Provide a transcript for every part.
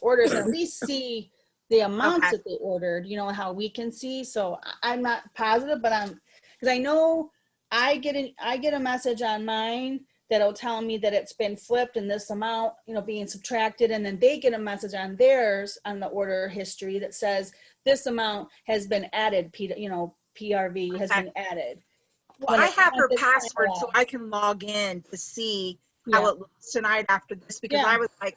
orders and at least see the amounts that they ordered, you know, how we can see. So I'm not positive, but because I know I get a message on mine that'll tell me that it's been flipped and this amount, you know, being subtracted, and then they get a message on theirs on the order history that says this amount has been added, you know, PRV has been added. Well, I have her password so I can log in to see how it looks tonight after this, because I was like,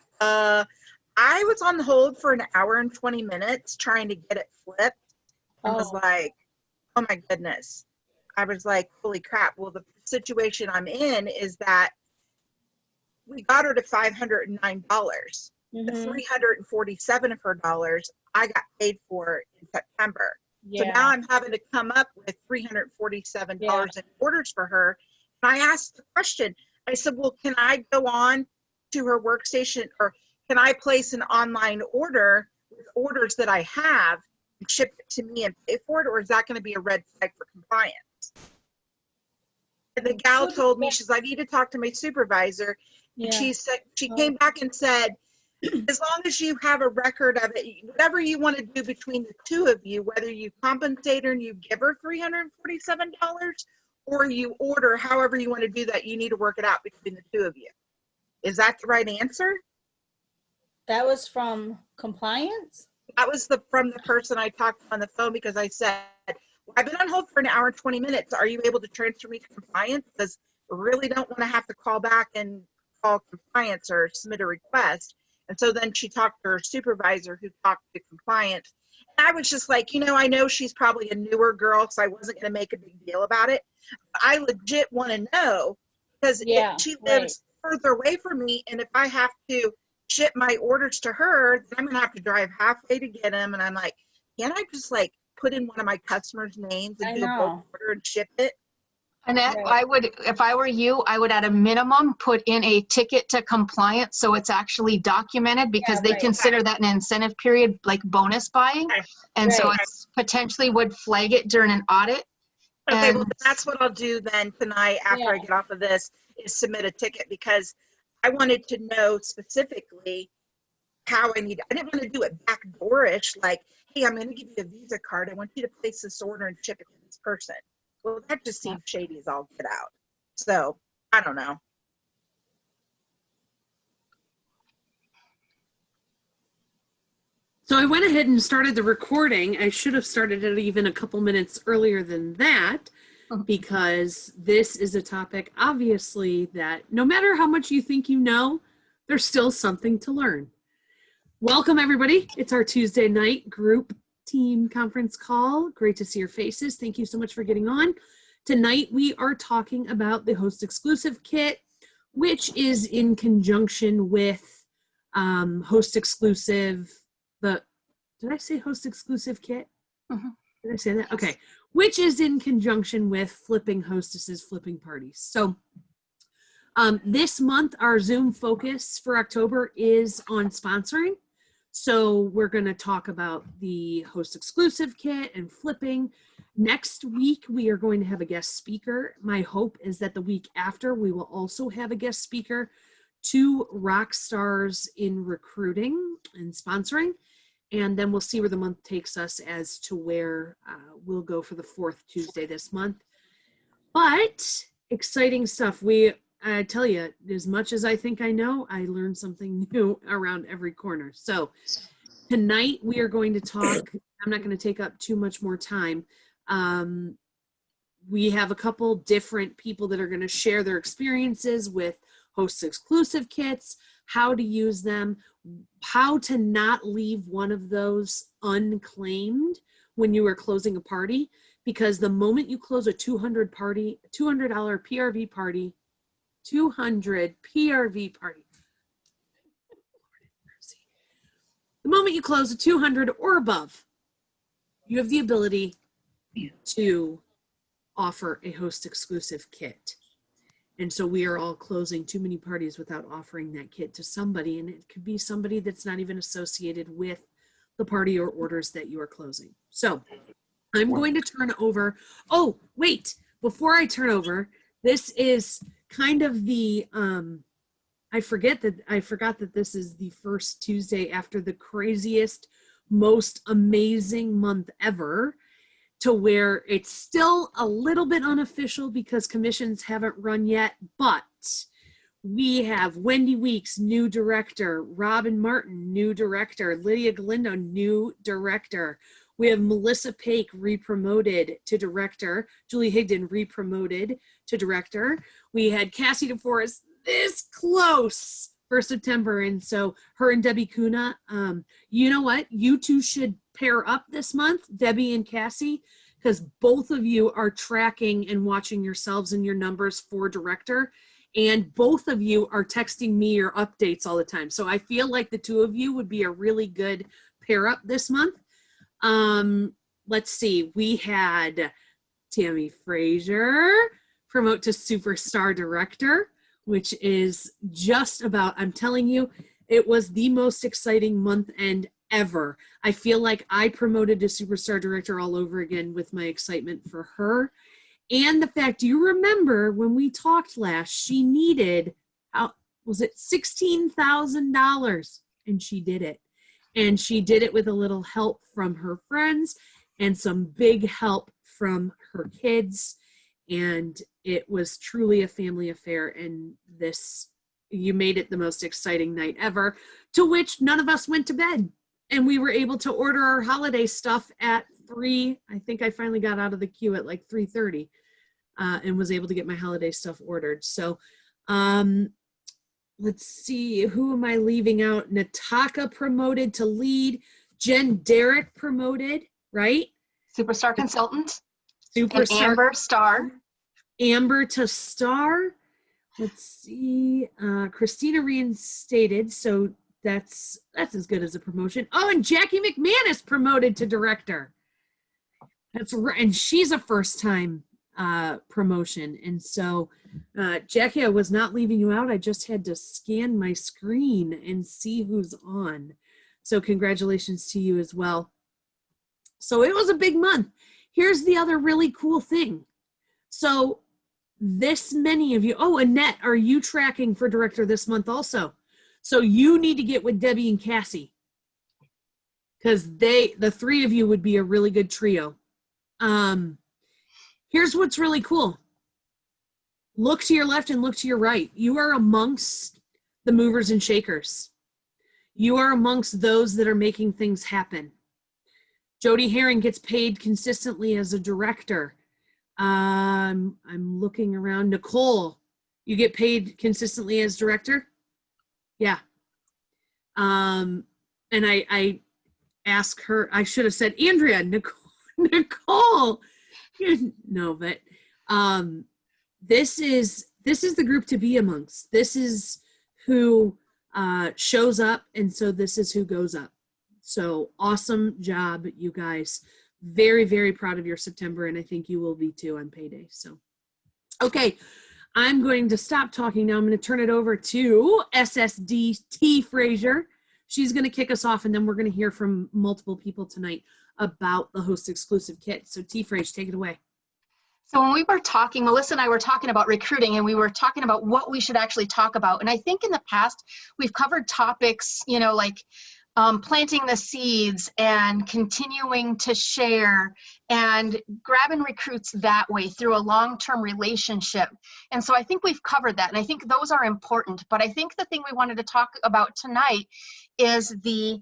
I was on hold for an hour and 20 minutes trying to get it flipped, and was like, oh my goodness. I was like, holy crap. Well, the situation I'm in is that we got her to $509. The 347 of her dollars I got paid for in September. So now I'm having to come up with $347 in orders for her. And I asked the question, I said, well, can I go on to her workstation, or can I place an online order with orders that I have and ship it to me and pay for it? Or is that going to be a red flag for compliance? And the gal told me, she's like, I need to talk to my supervisor. And she said, she came back and said, as long as you have a record of it, whatever you want to do between the two of you, whether you compensate her and you give her $347 or you order, however you want to do that, you need to work it out between the two of you. Is that the right answer? That was from compliance? That was from the person I talked to on the phone, because I said, well, I've been on hold for an hour and 20 minutes. Are you able to transfer me to compliance? Because I really don't want to have to call back and call compliance or submit a request. And so then she talked to her supervisor, who talked to compliance. And I was just like, you know, I know she's probably a newer girl, so I wasn't going to make a big deal about it. But I legit want to know, because she lives further away from me, and if I have to ship my orders to her, then I'm going to have to drive halfway to get them. And I'm like, can't I just like put in one of my customers' names and do a bulk order and ship it? Annette, I would, if I were you, I would at a minimum put in a ticket to compliance so it's actually documented, because they consider that an incentive period, like bonus buying. And so it's potentially would flag it during an audit. Okay, well, that's what I'll do then tonight after I get off of this, is submit a ticket, because I wanted to know specifically how I didn't want to do it backdoorish, like, hey, I'm going to give you a Visa card. I want you to place this order and ship it to this person. Well, that just seems shady as all get out. So, I don't know. So I went ahead and started the recording. I should have started it even a couple minutes earlier than that, because this is a topic, obviously, that no matter how much you think you know, there's still something to learn. Welcome, everybody. It's our Tuesday night group team conference call. Great to see your faces. Thank you so much for getting on. Tonight, we are talking about the Host Exclusive Kit, which is in conjunction with Host Exclusive, did I say Host Exclusive Kit? Did I say that? Okay. Which is in conjunction with Flipping Hostesses, Flipping Parties. So this month, our Zoom focus for October is on sponsoring. So we're going to talk about the Host Exclusive Kit and flipping. Next week, we are going to have a guest speaker. My hope is that the week after, we will also have a guest speaker, 2 rock stars in recruiting and sponsoring. And then we'll see where the month takes us as to where we'll go for the 4th Tuesday this month. But exciting stuff. I tell you, as much as I think I know, I learn something new around every corner. So tonight we are going to talk, I'm not going to take up too much more time. We have a couple different people that are going to share their experiences with Host Exclusive Kits, how to use them, how to not leave one of those unclaimed when you are closing a party, because the moment you close a $200 PRV party, 200 PRV party. The moment you close a 200 or above, you have the ability to offer a Host Exclusive Kit. And so we are all closing too many parties without offering that kit to somebody. And it could be somebody that's not even associated with the party or orders that you are closing. So I'm going to turn over. Oh, wait, before I turn over, this is kind of the I forgot that this is the first Tuesday after the craziest, most amazing month ever, to where it's still a little bit unofficial because commissions haven't run yet, but we have Wendy Weeks, new director, Robin Martin, new director, Lydia Galindo, new director. We have Melissa Paik re-promoted to director, Julie Higdon re-promoted to director. We had Cassie DeForest this close for September, and so her and Debbie Kuna, you know what? You two should pair up this month, Debbie and Cassie, because both of you are tracking and watching yourselves and your numbers for director, and both of you are texting me your updates all the time. So I feel like the two of you would be a really good pair up this month. Let's see, we had Tammy Frazier promote to superstar director, which is just about, I'm telling you, it was the most exciting month end ever. I feel like I promoted to superstar director all over again with my excitement for her. And the fact, you remember when we talked last, she needed, was it $16,000? And she did it. And she did it with a little help from her friends and some big help from her kids. And it was truly a family affair. And you made it the most exciting night ever, to which none of us went to bed. And we were able to order our holiday stuff at 3. I think I finally got out of the queue at like 3:30 and was able to get my holiday stuff ordered. So let's see, who am I leaving out? Nataka promoted to lead. Jen Derrick promoted, right? Superstar consultant. Superstar. And Amber star. Amber to star. Let's see. Christina reinstated, so that's as good as a promotion. Oh, and Jackie McManus promoted to director. That's right, and she's a first-time promotion. And so, Jackie, I was not leaving you out. I just had to scan my screen and see who's on. So congratulations to you as well. So it was a big month. Here's the other really cool thing. So this many of you, oh, Annette, are you tracking for director this month also? So you need to get with Debbie and Cassie, because the three of you would be a really good trio. Here's what's really cool. Look to your left and look to your right. You are amongst the movers and shakers. You are amongst those that are making things happen. Jody Herring gets paid consistently as a director. I'm looking around. Nicole, you get paid consistently as director? Yeah. And I ask her, I should have said, Andrea, Nicole. No, but this is the group to be amongst. This is who shows up, and so this is who goes up. So awesome job, you guys. Very, very proud of your September, and I think you will be too on payday. So, okay, I'm going to stop talking now. I'm going to turn it over to SSD T. Frazier. She's going to kick us off, and then we're going to hear from multiple people tonight about the Host Exclusive Kit. So T. Frazier, take it away. So when we were talking, Melissa and I were talking about recruiting, and we were talking about what we should actually talk about. And I think in the past, we've covered topics, you know, like planting the seeds and continuing to share and grabbing recruits that way through a long-term relationship. And so I think we've covered that, and I think those are important. But I think the thing we wanted to talk about tonight is the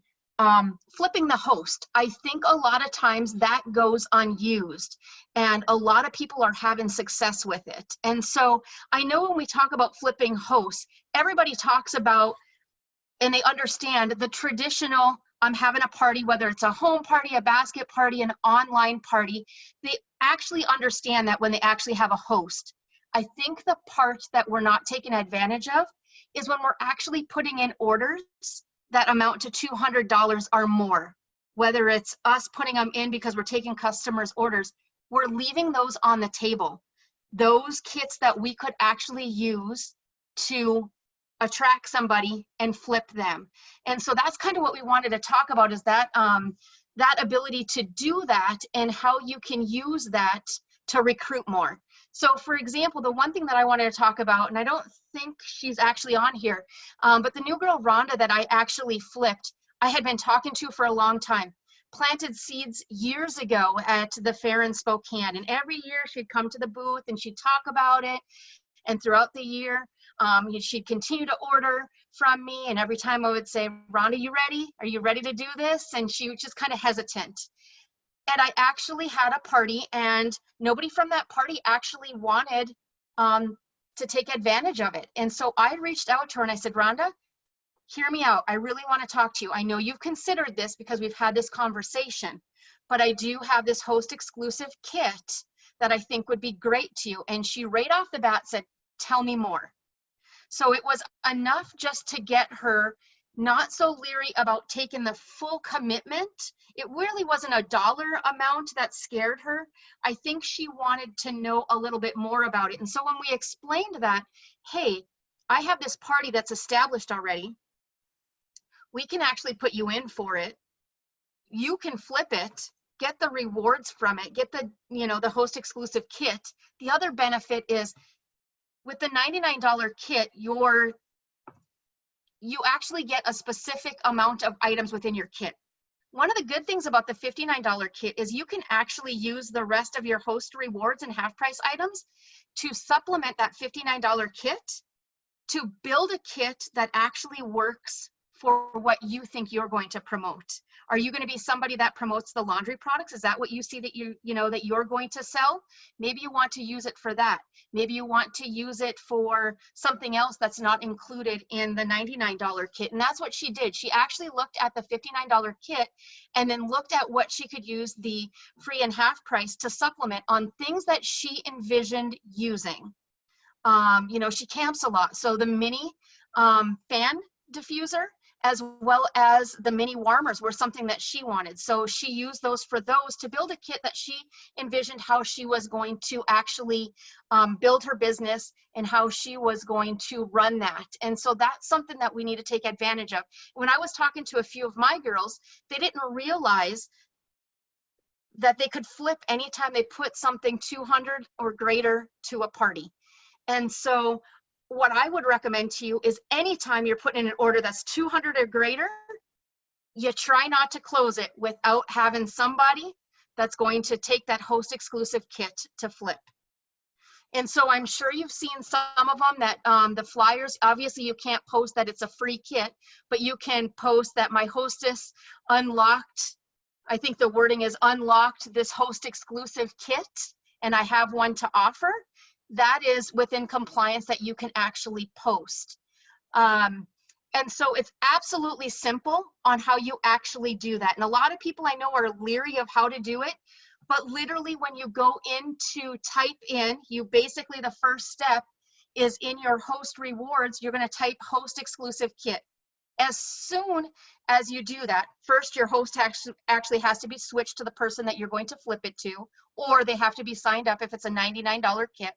flipping the host. I think a lot of times that goes unused, and a lot of people are having success with it. And so I know when we talk about flipping hosts, everybody talks about, and they understand the traditional, I'm having a party, whether it's a home party, a basket party, an online party. They actually understand that when they actually have a host. I think the part that we're not taking advantage of is when we're actually putting in orders that amount to $200 or more. Whether it's us putting them in because we're taking customers' orders, we're leaving those on the table. Those kits that we could actually use to attract somebody and flip them. And so that's kind of what we wanted to talk about, is that that ability to do that and how you can use that to recruit more. So for example, the one thing that I wanted to talk about, and I don't think she's actually on here, but the new girl, Rhonda, that I actually flipped, I had been talking to for a long time. Planted seeds years ago at the fair in Spokane. And every year she'd come to the booth and she'd talk about it. And throughout the year, she'd continue to order from me. And every time I would say, Rhonda, you ready? Are you ready to do this? And she was just kind of hesitant. And I actually had a party, and nobody from that party actually wanted to take advantage of it. And so I reached out to her and I said, Rhonda, hear me out. I really want to talk to you. I know you've considered this because we've had this conversation, but I do have this host exclusive kit that I think would be great to you. And she right off the bat said, tell me more. So it was enough just to get her not so leery about taking the full commitment. It really wasn't a dollar amount that scared her. I think she wanted to know a little bit more about it. And so when we explained that, hey, I have this party that's established already. We can actually put you in for it. You can flip it, get the rewards from it, get the, the host exclusive kit. The other benefit is with the $99 kit, you actually get a specific amount of items within your kit. One of the good things about the $59 kit is you can actually use the rest of your host rewards and half price items to supplement that $59 kit to build a kit that actually works for what you think you're going to promote. Are you going to be somebody that promotes the laundry products? Is that what you see that that you're going to sell? Maybe you want to use it for that. Maybe you want to use it for something else that's not included in the $99 kit. And that's what she did. She actually looked at the $59 kit and then looked at what she could use the free and half price to supplement on things that she envisioned using. She camps a lot. So the mini fan diffuser, as well as the mini warmers, were something that she wanted. So she used those to build a kit that she envisioned how she was going to actually build her business and how she was going to run that. And so that's something that we need to take advantage of. When I was talking to a few of my girls, they didn't realize that they could flip anytime they put something 200 or greater to a party. And so what I would recommend to you is anytime you're putting in an order that's 200 or greater, you try not to close it without having somebody that's going to take that host exclusive kit to flip. And so I'm sure you've seen some of them that the flyers, obviously you can't post that it's a free kit, but you can post that my hostess unlocked, I think the wording is unlocked this host exclusive kit, and I have one to offer. That is within compliance that you can actually post. And so it's absolutely simple on how you actually do that. And a lot of people I know are leery of how to do it, but literally when you go into type in, the first step is in your host rewards, you're gonna type host exclusive kit. As soon as you do that, first your host actually has to be switched to the person that you're going to flip it to, or they have to be signed up if it's a $99 kit.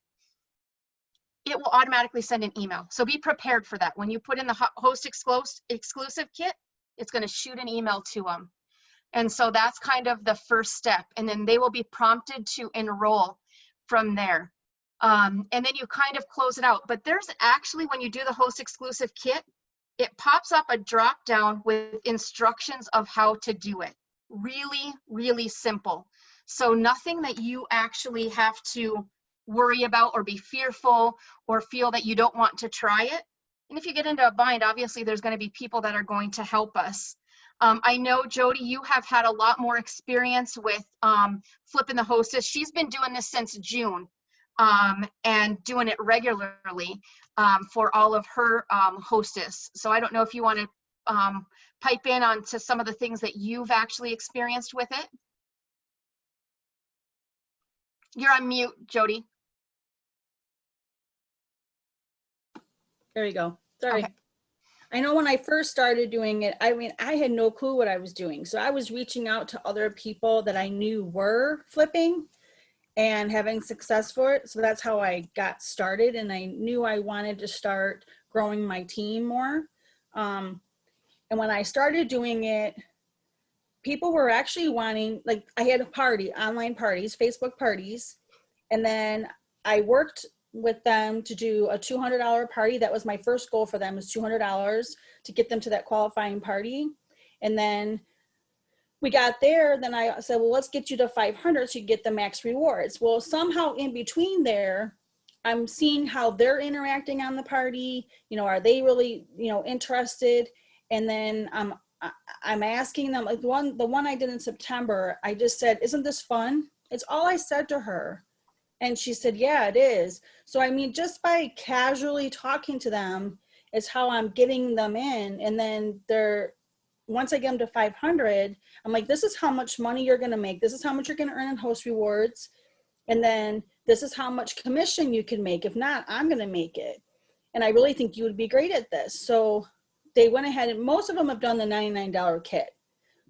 It will automatically send an email. So be prepared for that. When you put in the host exclusive kit, it's going to shoot an email to them. And so that's kind of the first step. And then they will be prompted to enroll from there. And then you kind of close it out. But there's actually, when you do the host exclusive kit, it pops up a drop down with instructions of how to do it. Really, really simple. So nothing that you actually have to worry about or be fearful or feel that you don't want to try it. And if you get into a bind, obviously there's going to be people that are going to help us. I know, Jody, you have had a lot more experience with flipping the hostess. She's been doing this since June and doing it regularly for all of her hostess. So I don't know if you want to pipe in onto some of the things that you've actually experienced with it. You're on mute, Jody. There you go. Sorry. Okay. I know when I first started doing it, I had no clue what I was doing. So I was reaching out to other people that I knew were flipping and having success for it. So that's how I got started. And I knew I wanted to start growing my team more. And when I started doing it, people were actually wanting, like I had a party, online parties, Facebook parties. And then I worked with them to do a $200 party. That was my first goal for them, was $200 to get them to that qualifying party. And then we got there, then I said, well, let's get you to 500 so you get the max rewards. Well, somehow in between there, I'm seeing how they're interacting on the party. You know, are they really, you know, interested? And then I'm asking them, like the one I did in September, I just said, isn't this fun? It's all I said to her. And she said, yeah, it is. So, I mean, just by casually talking to them is how I'm getting them in. And then once I get them to 500, I'm like, this is how much money you're going to make. This is how much you're going to earn in host rewards. And then this is how much commission you can make. If not, I'm going to make it. And I really think you would be great at this. So they went ahead, and most of them have done the $99 kit.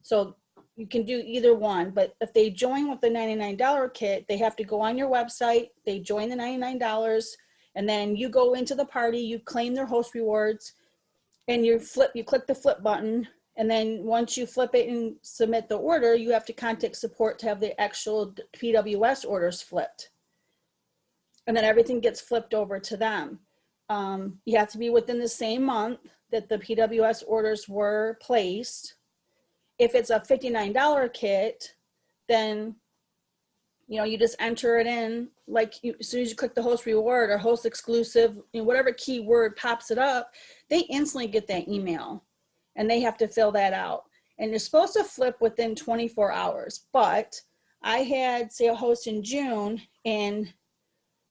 So you can do either one, but if they join with the $99 kit, they have to go on your website, they join the $99, and then you go into the party, you claim their host rewards, and you click the flip button. And then once you flip it and submit the order, you have to contact support to have the actual PWS orders flipped. And then everything gets flipped over to them. You have to be within the same month that the PWS orders were placed. If it's a $59 kit, then, you know, you just enter it in, like as soon as you click the host reward or host exclusive, you know, whatever keyword pops it up, they instantly get that email and they have to fill that out. And you're supposed to flip within 24 hours. But I had, say, a host in June, and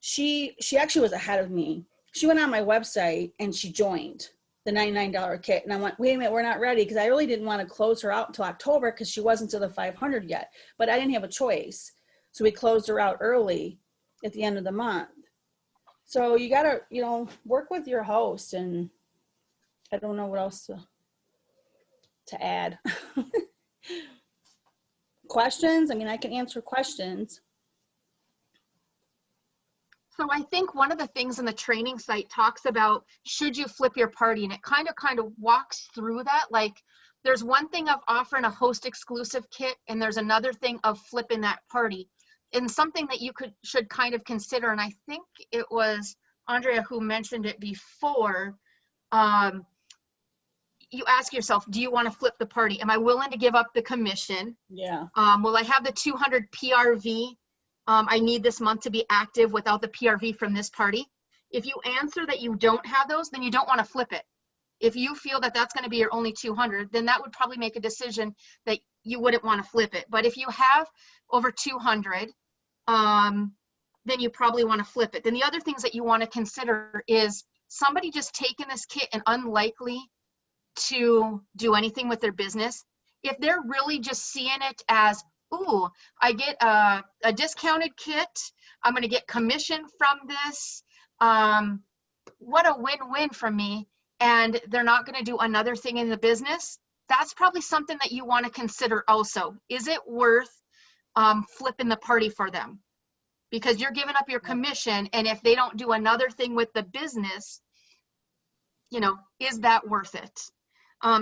she actually was ahead of me. She went on my website and she joined the $99 kit. And I went, wait a minute, we're not ready, because I really didn't want to close her out until October because she wasn't to the 500 yet. But I didn't have a choice. So we closed her out early at the end of the month. So you got to, you know, work with your host, and I don't know what else to add. Questions? I mean, I can answer questions. So I think one of the things in the training site talks about, should you flip your party? And it kind of walks through that. Like, there's one thing of offering a host exclusive kit, and there's another thing of flipping that party. And something that you should kind of consider, and I think it was Andrea who mentioned it before, you ask yourself, do you want to flip the party? Am I willing to give up the commission? Yeah. Will I have the 200 PRV I need this month to be active without the PRV from this party? If you answer that you don't have those, then you don't want to flip it. If you feel that that's going to be your only 200, then that would probably make a decision that you wouldn't want to flip it. But if you have over 200, then you probably want to flip it. Then the other things that you want to consider is somebody just taking this kit and unlikely to do anything with their business. If they're really just seeing it as, ooh, I get a discounted kit, I'm going to get commission from this, what a win-win from me, and they're not going to do another thing in the business, that's probably something that you want to consider also. Is it worth flipping the party for them? Because you're giving up your commission, and if they don't do another thing with the business, you know, is that worth it?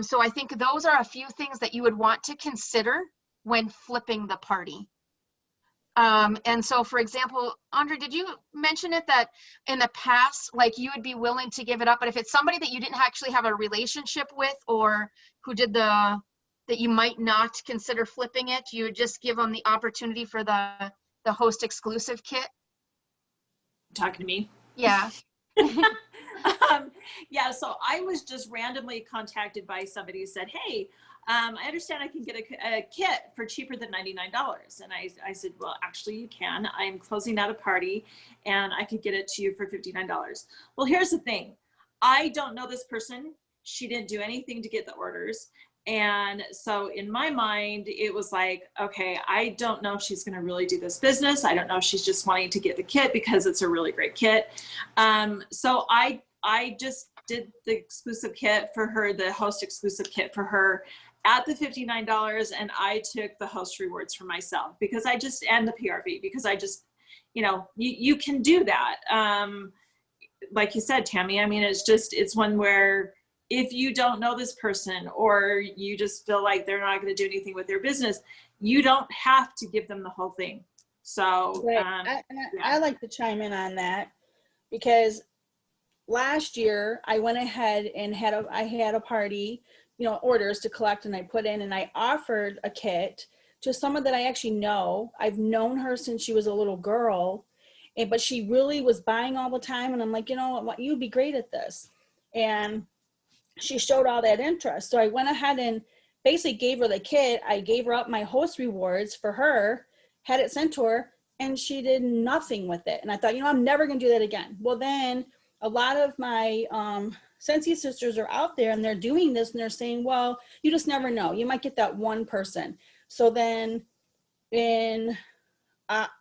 So I think those are a few things that you would want to consider when flipping the party. And so, for example, Andre, did you mention it that in the past, like, you would be willing to give it up, but if it's somebody that you didn't actually have a relationship with, or who did that you might not consider flipping it, you would just give them the opportunity for the host exclusive kit? Talking to me? Yeah. Yeah, so I was just randomly contacted by somebody who said, hey, I understand I can get a kit for cheaper than $99. And I said, well, actually you can. I'm closing out a party and I could get it to you for $59. Well, here's the thing. I don't know this person. She didn't do anything to get the orders. And so in my mind, it was like, okay, I don't know if she's going to really do this business. I don't know if she's just wanting to get the kit because it's a really great kit. So I just did the exclusive kit for her, the host exclusive kit for her at the $59. And I took the host rewards for myself because I just, and the PRV, because I just, you know, you can do that. Like you said, Tammy, I mean, it's one where, if you don't know this person or you just feel like they're not going to do anything with their business, you don't have to give them the whole thing. So, Right. yeah. I like to chime in on that because last year I went ahead and I had a party, orders to collect, and I put in and I offered a kit to someone that I actually know. I've known her since she was a little girl, but she really was buying all the time. And I'm like, you'd be great at this. And she showed all that interest. So I went ahead and basically gave her the kit. I gave her up my host rewards for her, had it sent to her, and she did nothing with it. And I thought, I'm never going to do that again. Well, then a lot of my Scentsy sisters are out there and they're doing this and they're saying, well, you just never know. You might get that one person. So then in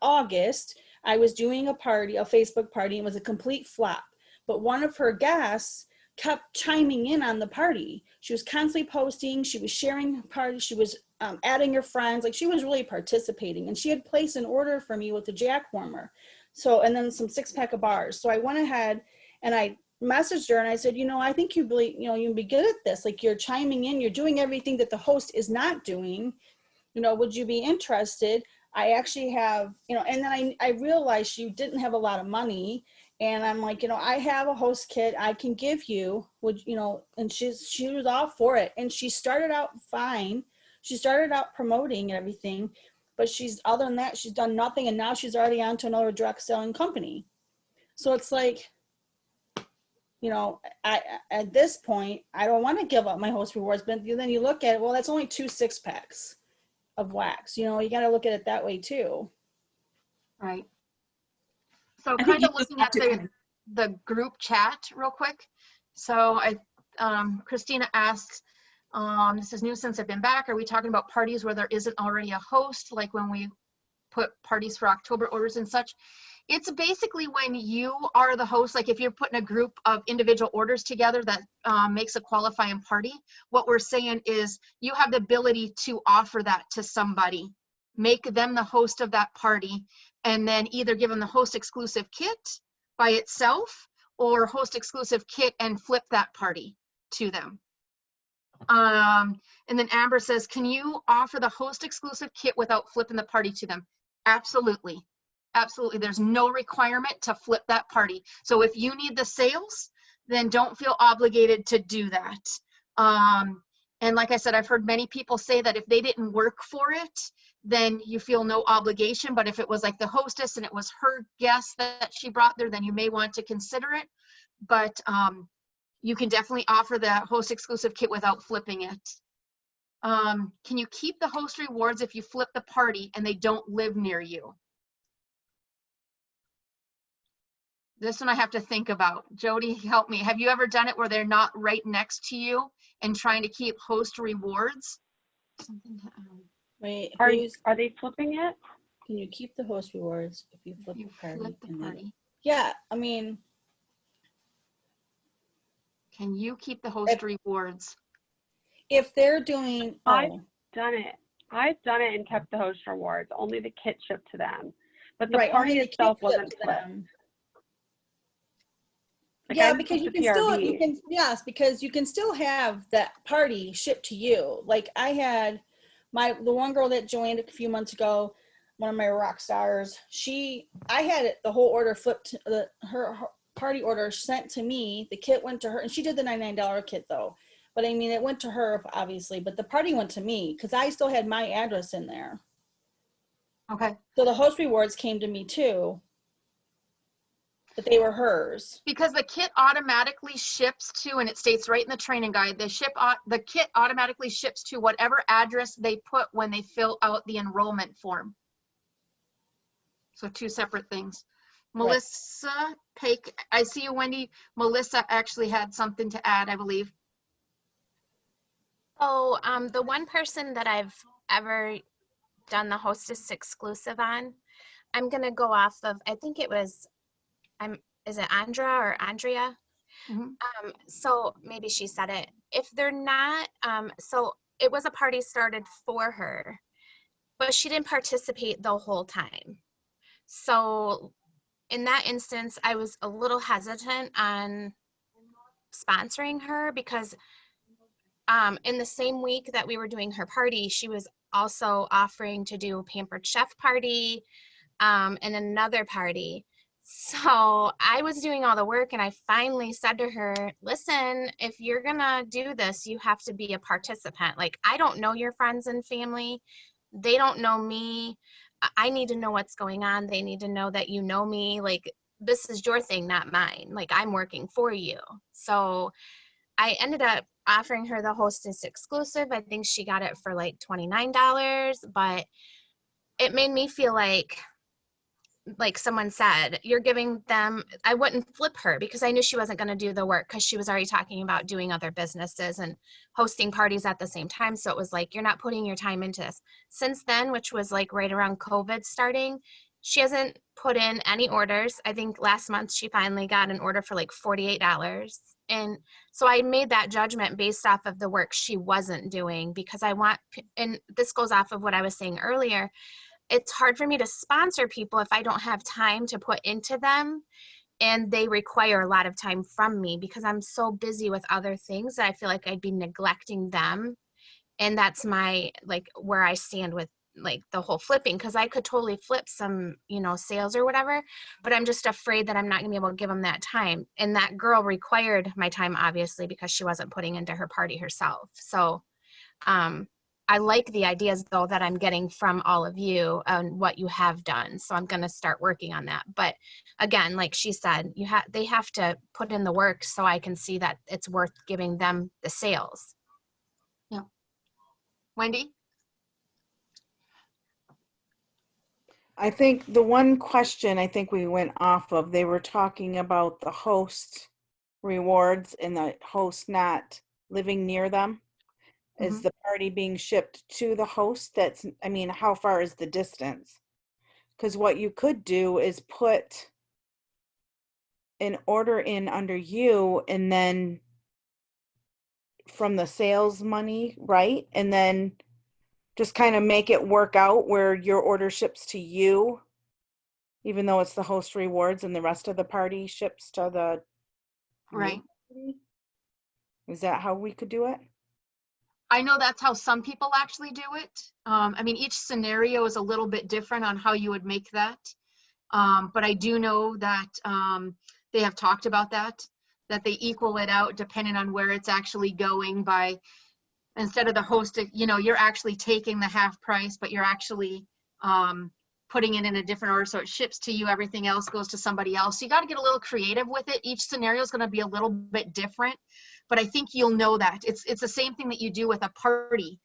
August, I was doing a Facebook party, and it was a complete flop. But one of her guests kept chiming in on the party. She was constantly posting, she was sharing parties, she was adding her friends, like she was really participating. And she had placed an order for me with a jack warmer. So, and then some 6-pack of bars. So I went ahead and I messaged her and I said, I think you really, you'd be good at this. Like, you're chiming in, you're doing everything that the host is not doing. Would you be interested? I actually have, and then I realized she didn't have a lot of money. And I'm like, I have a host kit I can give you, and she was all for it. And she started out fine. She started out promoting everything, but other than that, she's done nothing. And now she's already on to another direct selling company. So it's like, at this point, I don't want to give up my host rewards, but then you look at it, well, that's only 2 6-packs of wax. You got to look at it that way too. Right. So kind of looking at the group chat real quick. So Christina asks, this is new since I've been back. Are we talking about parties where there isn't already a host, like when we put parties for October orders and such? It's basically when you are the host, like if you're putting a group of individual orders together that makes a qualifying party, what we're saying is you have the ability to offer that to somebody, make them the host of that party, and then either give them the host exclusive kit by itself or host exclusive kit and flip that party to them. And then Amber says, can you offer the host exclusive kit without flipping the party to them? Absolutely. Absolutely. There's no requirement to flip that party. So if you need the sales, then don't feel obligated to do that. And like I said, I've heard many people say that if they didn't work for it, then you feel no obligation. But if it was like the hostess and it was her guest that she brought there, then you may want to consider it. But you can definitely offer the host exclusive kit without flipping it. Can you keep the host rewards if you flip the party and they don't live near you? This one I have to think about. Jody, help me. Have you ever done it where they're not right next to you and trying to keep host rewards? Wait, are they flipping it? Can you keep the host rewards if you flip the party? Yeah, I mean. Can you keep the host rewards? If they're doing, I've done it. I've done it and kept the host rewards. Only the kit shipped to them, but the party itself wasn't flipped. Like, yeah, because you can still have that party shipped to you. Like I had the one girl that joined a few months ago, one of my rock stars. I had the whole order flipped, her party order sent to me. The kit went to her, and she did the $99 kit though. But I mean, it went to her obviously, but the party went to me because I still had my address in there. Okay. So the host rewards came to me too. But they were hers. Because the kit automatically ships to, and it states right in the training guide, the kit automatically ships to whatever address they put when they fill out the enrollment form. So 2 separate things. Right. Melissa Pake, I see you, Wendy. Melissa actually had something to add, I believe. Oh, the one person that I've ever done the hostess exclusive on, I'm gonna go off of, I think it was, is it Andra or Andrea? Mm-hmm. So maybe she said it. If they're not, so it was a party started for her, but she didn't participate the whole time. So in that instance, I was a little hesitant on sponsoring her because in the same week that we were doing her party, she was also offering to do a Pampered Chef party, and another party. So I was doing all the work, and I finally said to her, listen, if you're gonna do this, you have to be a participant. Like, I don't know your friends and family. They don't know me. I need to know what's going on. They need to know that you know me. Like, this is your thing, not mine. Like, I'm working for you. So I ended up offering her the Hostess Exclusive. I think she got it for like $29, but it made me feel like someone said, you're giving them, I wouldn't flip her because I knew she wasn't going to do the work because she was already talking about doing other businesses and hosting parties at the same time. So it was like, you're not putting your time into this. Since then, which was like right around COVID starting, she hasn't put in any orders. I think last month she finally got an order for like $48. And so I made that judgment based off of the work she wasn't doing, because I want, and this goes off of what I was saying earlier, it's hard for me to sponsor people if I don't have time to put into them, and they require a lot of time from me because I'm so busy with other things that I feel like I'd be neglecting them. And that's my, like, where I stand with like the whole flipping, because I could totally flip some, you know, sales or whatever, but I'm just afraid that I'm not gonna be able to give them that time. And that girl required my time, obviously, because she wasn't putting into her party herself. So I like the ideas though that I'm getting from all of you and what you have done. So I'm going to start working on that. But again, like she said, they have to put in the work so I can see that it's worth giving them the sales. Yeah. Wendy? I think the one question I think we went off of, they were talking about the host rewards and the host not living near them. Is the party being shipped to the host? That's, I mean, how far is the distance? Because what you could do is put an order in under you, and then from the sales money, right? And then just kind of make it work out where your order ships to you, even though it's the host rewards, and the rest of the party ships to the Right. party? Is that how we could do it? I know that's how some people actually do it. I mean, each scenario is a little bit different on how you would make that. But I do know that they have talked about that they equal it out depending on where it's actually going by, instead of the host, you know, you're actually taking the half price, but you're actually putting it in a different order. So it ships to you, everything else goes to somebody else. So you got to get a little creative with it. Each scenario is going to be a little bit different. But I think you'll know that. It's the same thing that you do with a party.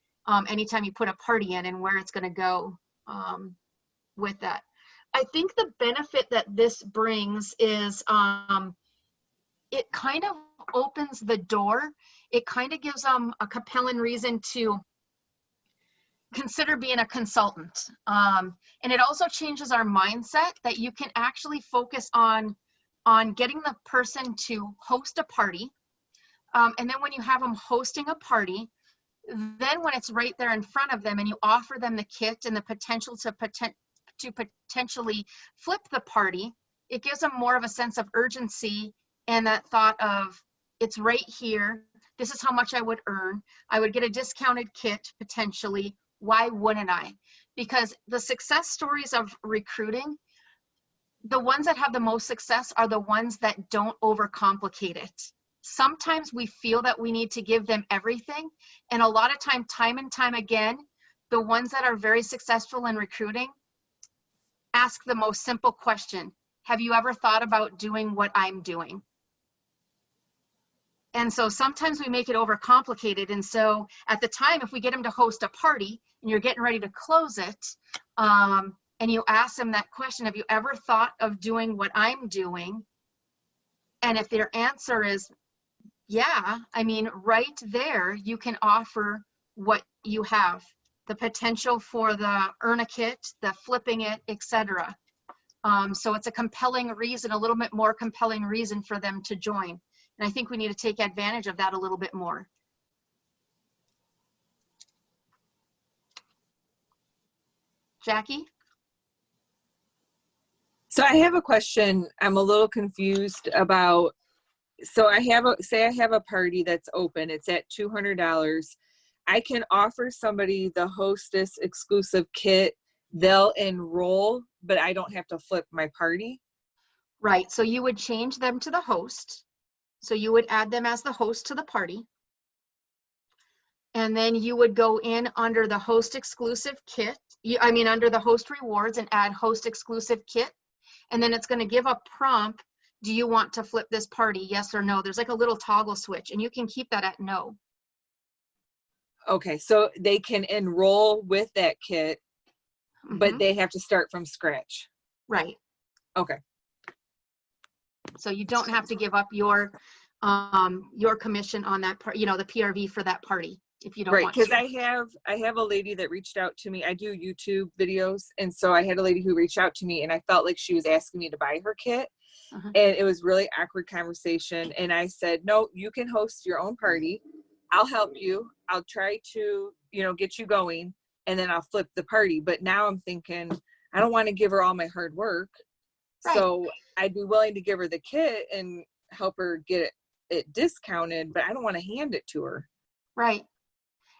Anytime you put a party in and where it's going to go with that. I think the benefit that this brings is it kind of opens the door. It kind of gives them a compelling reason to consider being a consultant. And it also changes our mindset that you can actually focus on getting the person to host a party. And then when you have them hosting a party, then when it's right there in front of them and you offer them the kit and the potential to potentially flip the party, it gives them more of a sense of urgency and that thought of, it's right here. This is how much I would earn. I would get a discounted kit potentially. Why wouldn't I? Because the success stories of recruiting, the ones that have the most success are the ones that don't overcomplicate it. Sometimes we feel that we need to give them everything. And a lot of time and time again, the ones that are very successful in recruiting ask the most simple question. Have you ever thought about doing what I'm doing? And so sometimes we make it overcomplicated. And so at the time, if we get them to host a party and you're getting ready to close it, and you ask them that question, have you ever thought of doing what I'm doing? And if their answer is, yeah, I mean, right there, you can offer what you have, the potential for the earn a kit, the flipping it, etc. So it's a compelling reason, a little bit more compelling reason for them to join. And I think we need to take advantage of that a little bit more. Jackie? So I have a question. I'm a little confused about, so say I have a party that's open, it's at $200. I can offer somebody the Hostess Exclusive Kit they'll enroll, but I don't have to flip my party? Right, so you would change them to the host. So you would add them as the host to the party. And then you would go in under the host exclusive kit, under the host rewards and add host exclusive kit. And then it's going to give a prompt. Do you want to flip this party? Yes or no. There's like a little toggle switch and you can keep that at no. Okay, so they can enroll with that kit, but they have to start from scratch. Right. Okay. So you don't have to give up your commission on that part, the PRV for that party if you don't want to. Right, because I have a lady that reached out to me. I do YouTube videos, and so I had a lady who reached out to me, and I felt like she was asking me to buy her kit, and it was really awkward conversation. And I said, no, you can host your own party. I'll help you. I'll try to, get you going, and then I'll flip the party. But now I'm thinking, I don't want to give her all my hard work. Right. So I'd be willing to give her the kit and help her get it discounted, but I don't want to hand it to her. Right.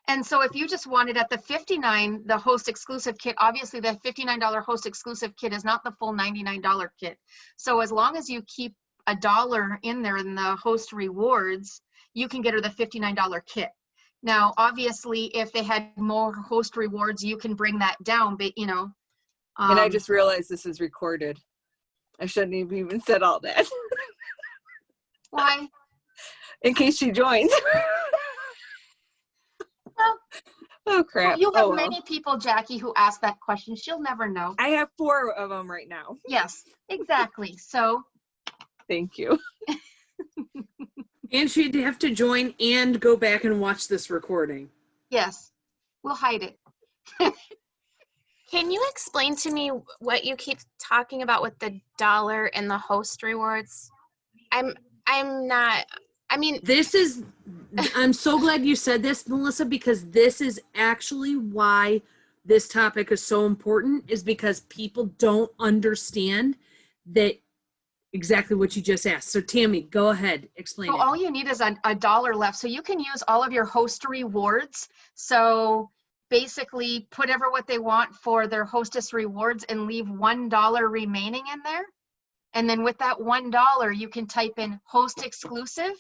And so if you just wanted at the $59, the host exclusive kit, obviously the $59 host exclusive kit is not the full $99 kit. So as long as you keep $1 in there in the host rewards, you can get her the $59 kit. Now, obviously, if they had more host rewards, you can bring that down, but and I just realized this is recorded. I shouldn't have even said all that. Why? In case she joins. Well, oh crap. You have many people, Jackie, who ask that question. She'll never know. I have 4 of them right now. Yes, exactly. So thank you. And she'd have to join and go back and watch this recording. Yes, we'll hide it. Can you explain to me what you keep talking about with the dollar and the host rewards? I'm not, I'm so glad you said this, Melissa, because this is actually why this topic is so important, is because people don't understand that exactly what you just asked. So Tammy, go ahead, explain it. All you need is a dollar left. So you can use all of your host rewards. So basically put what they want for their hostess rewards and leave $1 remaining in there. And then with that $1, you can type in host exclusive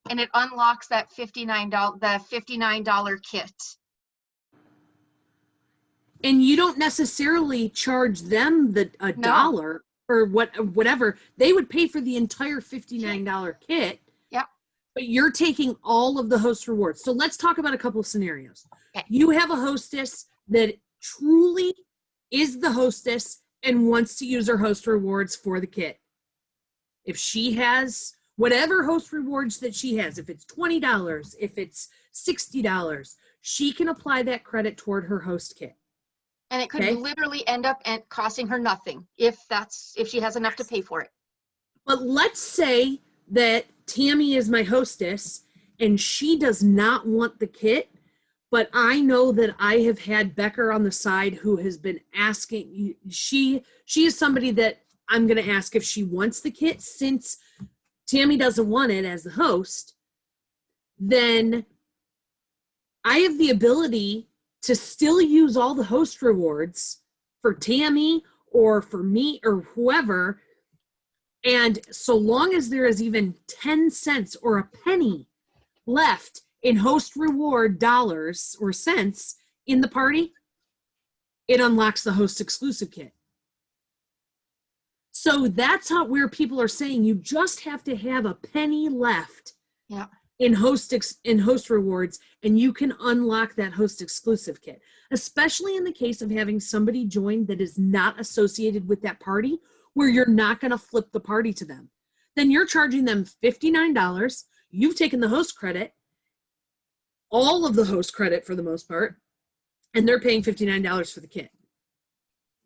and it unlocks that $59 kit. And you don't necessarily charge them a dollar or whatever. They would pay for the entire $59 kit. Yep. But you're taking all of the host rewards. So let's talk about a couple of scenarios. Okay. You have a hostess that truly is the hostess and wants to use her host rewards for the kit. If she has whatever host rewards that she has, if it's $20, if it's $60, she can apply that credit toward her host kit. And it could literally end up costing her nothing if she has enough to pay for it. But let's say that Tammy is my hostess and she does not want the kit, but I know that I have had Becker on the side who has been asking. She is somebody that I'm going to ask if she wants the kit. Since Tammy doesn't want it as the host, then I have the ability to still use all the host rewards for Tammy or for me or whoever. And so long as there is even 10 cents or a penny left in host reward dollars or cents in the party, it unlocks the host exclusive kit. So that's where people are saying you just have to have a penny left in host rewards, and you can unlock that host exclusive kit, especially in the case of having somebody join that is not associated with that party, where you're not going to flip the party to them. Then you're charging them $59. You've taken the host credit, all of the host credit for the most part, and they're paying $59 for the kit.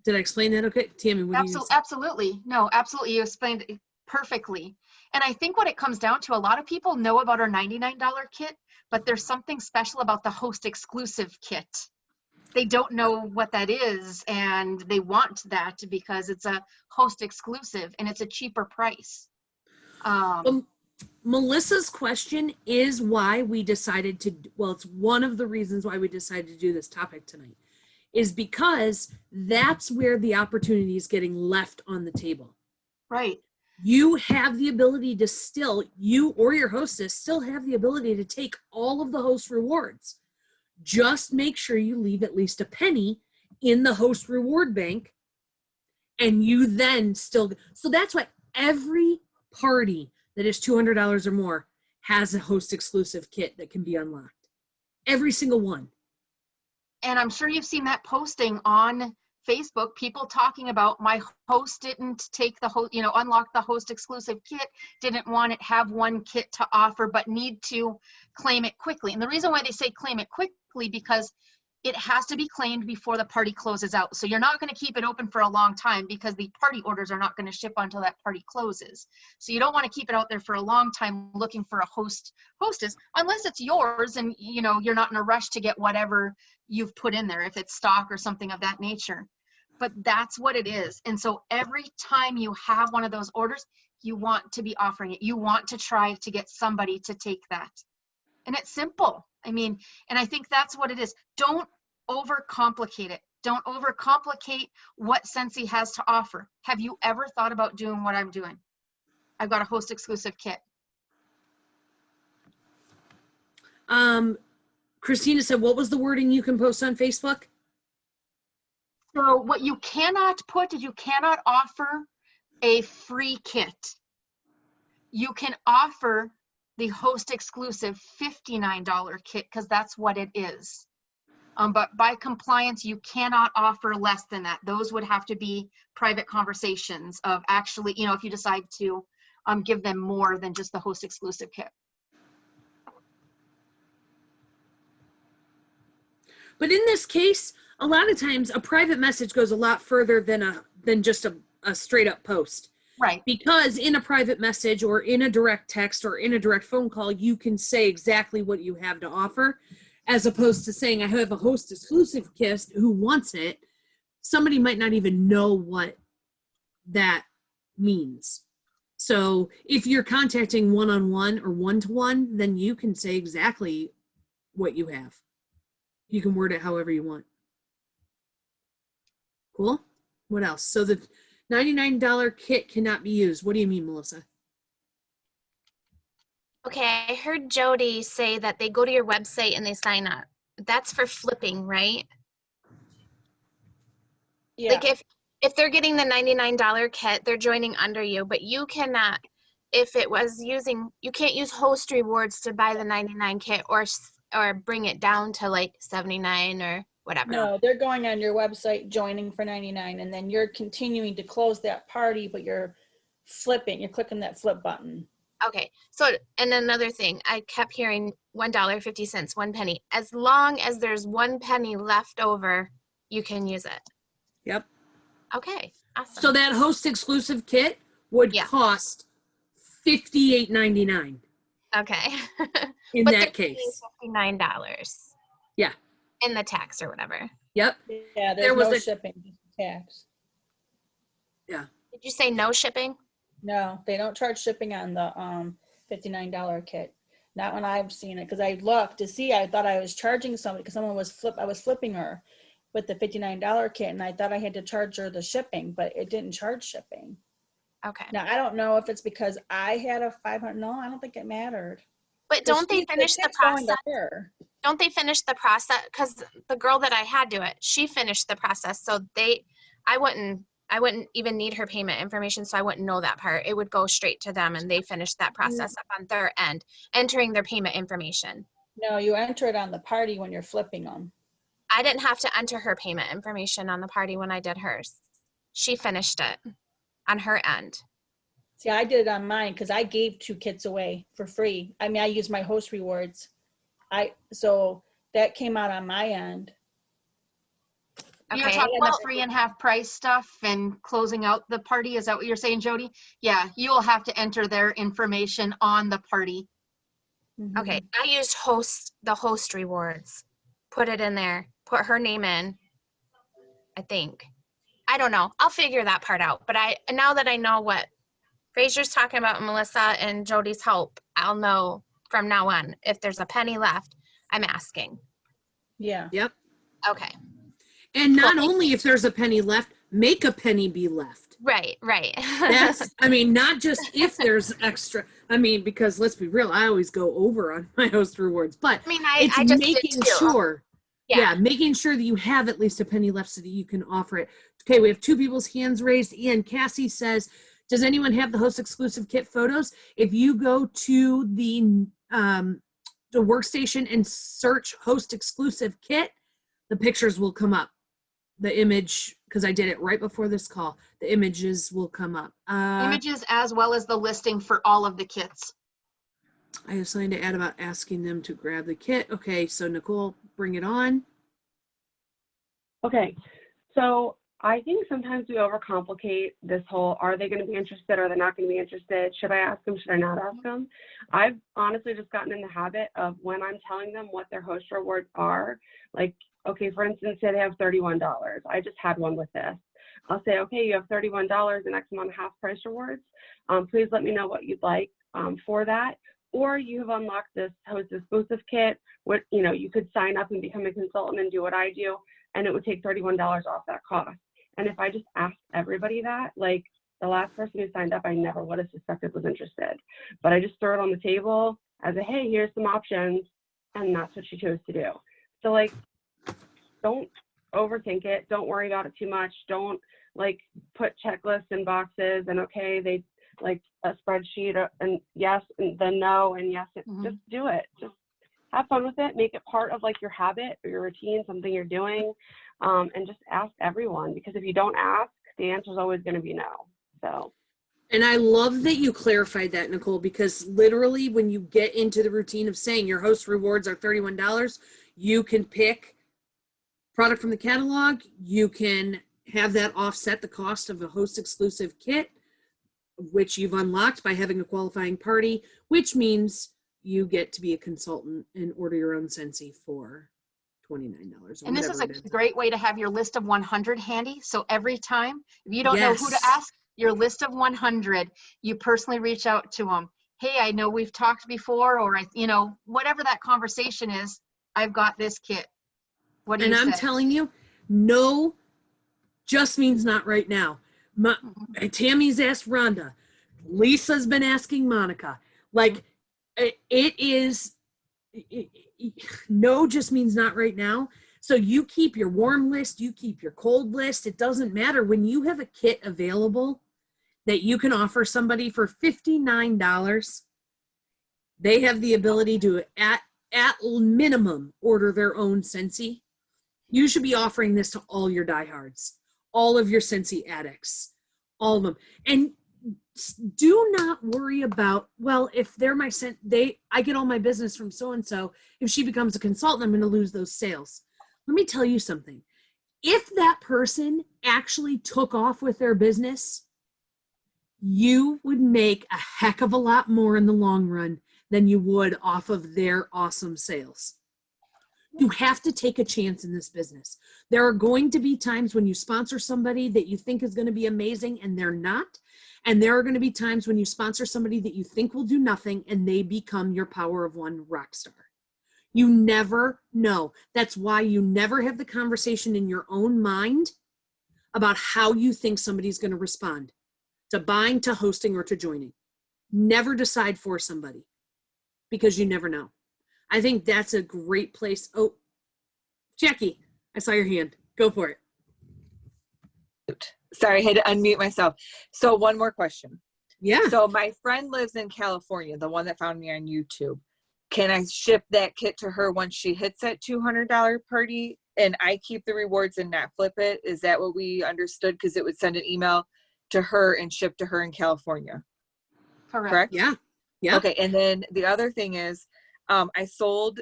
Did I explain that okay? Tammy, what do you say? Absolutely. No, absolutely. You explained it perfectly. And I think what it comes down to, a lot of people know about our $99 kit, but there's something special about the host exclusive kit. They don't know what that is, and they want that because it's a host exclusive and it's a cheaper price. Melissa's question is why we decided to, well, it's one of the reasons why we decided to do this topic tonight, is because that's where the opportunity is getting left on the table. Right. You have the ability to still, you or your hostess still have the ability to take all of the host rewards. Just make sure you leave at least a penny in the host reward bank, and you then still, so that's why every party that is $200 or more has a host exclusive kit that can be unlocked. Every single one. And I'm sure you've seen that posting on Facebook, people talking about my host didn't take the host, unlock the host exclusive kit, didn't want it, have one kit to offer, but need to claim it quickly. And the reason why they say claim it quickly, because it has to be claimed before the party closes out. So you're not going to keep it open for a long time because the party orders are not going to ship until that party closes. So you don't want to keep it out there for a long time looking for a hostess, unless it's yours and you're not in a rush to get whatever you've put in there, if it's stock or something of that nature. But that's what it is. And so every time you have one of those orders, you want to be offering it. You want to try to get somebody to take that. And it's simple. I mean, and I think that's what it is. Don't overcomplicate it. Don't overcomplicate what Scentsy has to offer. Have you ever thought about doing what I'm doing? I've got a host exclusive kit. Christina said, what was the wording you can post on Facebook? So what you cannot put is you cannot offer a free kit. You can offer the host exclusive $59 kit because that's what it is. But by compliance, you cannot offer less than that. Those would have to be private conversations of actually, if you decide to give them more than just the host exclusive kit. But in this case, a lot of times a private message goes a lot further than just a straight up post. Right. Because in a private message or in a direct text or in a direct phone call, you can say exactly what you have to offer, as opposed to saying, I have a host exclusive kit, who wants it? Somebody might not even know what that means. So if you're contacting one-on-one or one-to-one, then you can say exactly what you have. You can word it however you want. Cool. What else? So the $99 kit cannot be used. What do you mean, Melissa? Okay, I heard Jody say that they go to your website and they sign up. That's for flipping, right? Yeah. Like if they're getting the $99 kit, they're joining under you, but you cannot, if it was using, you can't use host rewards to buy the 99 kit or bring it down to like 79 or whatever. No, they're going on your website, joining for 99, and then you're continuing to close that party, but you're flipping, you're clicking that flip button. Okay, so, and another thing, I kept hearing $1.50, 1 penny. As long as there's 1 penny left over, you can use it. Yep. Okay, awesome. So that host exclusive kit would cost $58.99. Okay. In but that case. $59. Yeah. In the tax or whatever. Yep. Yeah, there was no shipping, just tax. Yeah. Did you say no shipping? No, they don't charge shipping on the $59 kit. Not when I've seen it, because I looked to see. I thought I was charging somebody because someone was I was flipping her with the $59 kit, and I thought I had to charge her the shipping, but it didn't charge shipping. Okay. Now I don't know if it's because I had a 500. No, I don't think it mattered. But don't they finish the process? Don't they finish the process? Because the girl that I had do it, she finished the process. So I wouldn't even need her payment information, so I wouldn't know that part. It would go straight to them, and they finished that process up on their end, entering their payment information. No, you enter it on the party when you're flipping them. I didn't have to enter her payment information on the party when I did hers. She finished it on her end. See, I did it on mine because I gave 2 kits away for free. I mean, I used my host rewards. So that came out on my end. Okay. You're talking about free and half price stuff and closing out the party. Is that what you're saying, Jody? Yeah, you will have to enter their information on the party. Okay, I used the host rewards. Put it in there. Put her name in. I think. I don't know. I'll figure that part out. But now that I know what Fraser's talking about, Melissa and Jody's help, I'll know from now on if there's a penny left. I'm asking. Yeah. Yep. Okay. And not only if there's a penny left, make a penny be left. Right. That's, I mean, not just if there's extra. I mean, because let's be real, I always go over on my host rewards, but I mean, it's I just making did too. sure. Yeah, making sure that you have at least a penny left so that you can offer it. Okay, we have 2 people's hands raised. And Cassie says, does anyone have the host exclusive kit photos? If you go to the workstation and search host exclusive kit, the pictures will come up. The image, because I did it right before this call, the images will come up. Images as well as the listing for all of the kits. I have something to add about asking them to grab the kit. Okay, so Nicole, bring it on. Okay, so I think sometimes we overcomplicate this whole, are they going to be interested? Are they not going to be interested? Should I ask them? Should I not ask them? I've honestly just gotten in the habit of when I'm telling them what their host rewards are, like, okay, for instance, say they have $31. I just had one with this. I'll say, okay, you have $31 and X amount of half price rewards. Please let me know what you'd like for that. Or you have unlocked this host exclusive kit. What, you know, you could sign up and become a consultant and do what I do, and it would take $31 off that cost. And if I just asked everybody that, like the last person who signed up, I never would have suspected was interested. But I just throw it on the table as a, hey, here's some options, and that's what she chose to do. So like, don't overthink it. Don't worry about it too much. Don't like put checklists in boxes and okay, they like a spreadsheet and yes, and then no, and yes, just do it. Just have fun with it. Make it part of like your habit or your routine, something you're doing, and just ask everyone, because if you don't ask, the answer is always going to be no. So. And I love that you clarified that, Nicole, because literally when you get into the routine of saying your host rewards are $31, you can pick product from the catalog. You can have that offset the cost of a host exclusive kit, which you've unlocked by having a qualifying party, which means you get to be a consultant and order your own Scentsy for $29. And this is a great way to have your list of 100 handy. So every time, if you don't know who to ask, your list of 100, you personally reach out to them. Hey, I know we've talked before, or, you know, whatever that conversation is, I've got this kit. What do you say? And I'm telling you, no just means not right now. Tammy's asked Rhonda. Lisa's been asking Monica. Like, no just means not right now. So you keep your warm list, you keep your cold list. It doesn't matter. When you have a kit available that you can offer somebody for $59, they have the ability to, at minimum, order their own Scentsy. You should be offering this to all your diehards, all of your Scentsy addicts, all of them. And do not worry about, well, if they're my I get all my business from so-and-so. If she becomes a consultant, I'm going to lose those sales. Let me tell you something. If that person actually took off with their business, you would make a heck of a lot more in the long run than you would off of their awesome sales. You have to take a chance in this business. There are going to be times when you sponsor somebody that you think is going to be amazing and they're not. And there are going to be times when you sponsor somebody that you think will do nothing and they become your power of one rock star. You never know. That's why you never have the conversation in your own mind about how you think somebody's going to respond to buying, to hosting, or to joining. Never decide for somebody, because you never know. I think that's a great place. Oh, Jackie, I saw your hand. Go for it. Sorry, I had to unmute myself. So one more question. Yeah. So my friend lives in California, the one that found me on YouTube. Can I ship that kit to her once she hits that $200 party and I keep the rewards and not flip it? Is that what we understood? Because it would send an email to her and ship to her in California. Correct? Yeah. Yeah. Okay. And then the other thing is, I sold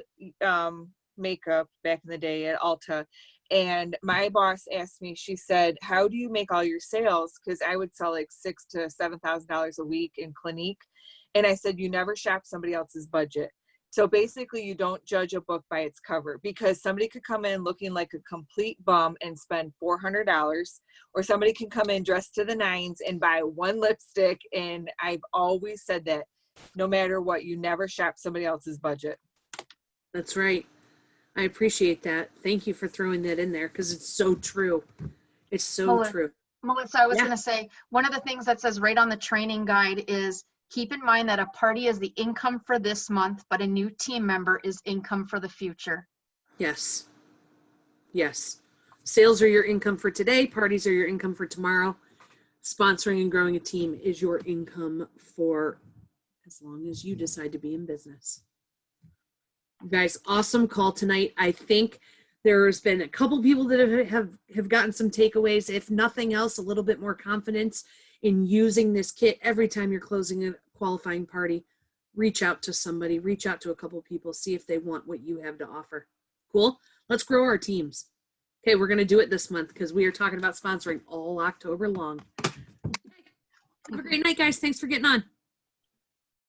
makeup back in the day at Ulta, and my boss asked me, she said, how do you make all your sales? Because I would sell like $6,000 to $7,000 a week in Clinique. And I said, you never shop somebody else's budget. So basically you don't judge a book by its cover, because somebody could come in looking like a complete bum and spend $400, or somebody can come in dressed to the nines and buy one lipstick. And I've always said that no matter what, you never shop somebody else's budget. That's right. I appreciate that. Thank you for throwing that in there because it's so true. It's so true. Melissa, I was Yeah. going to say, one of the things that says right on the training guide is keep in mind that a party is the income for this month, but a new team member is income for the future. Yes. Yes. Sales are your income for today. Parties are your income for tomorrow. Sponsoring and growing a team is your income for as long as you decide to be in business. You guys, awesome call tonight. I think there's been a couple people that have gotten some takeaways. If nothing else, a little bit more confidence in using this kit every time you're closing a qualifying party. Reach out to somebody, reach out to a couple people, see if they want what you have to offer. Cool? Let's grow our teams. Okay, we're going to do it this month because we are talking about sponsoring all October long. Have a great night, guys. Thanks for getting on.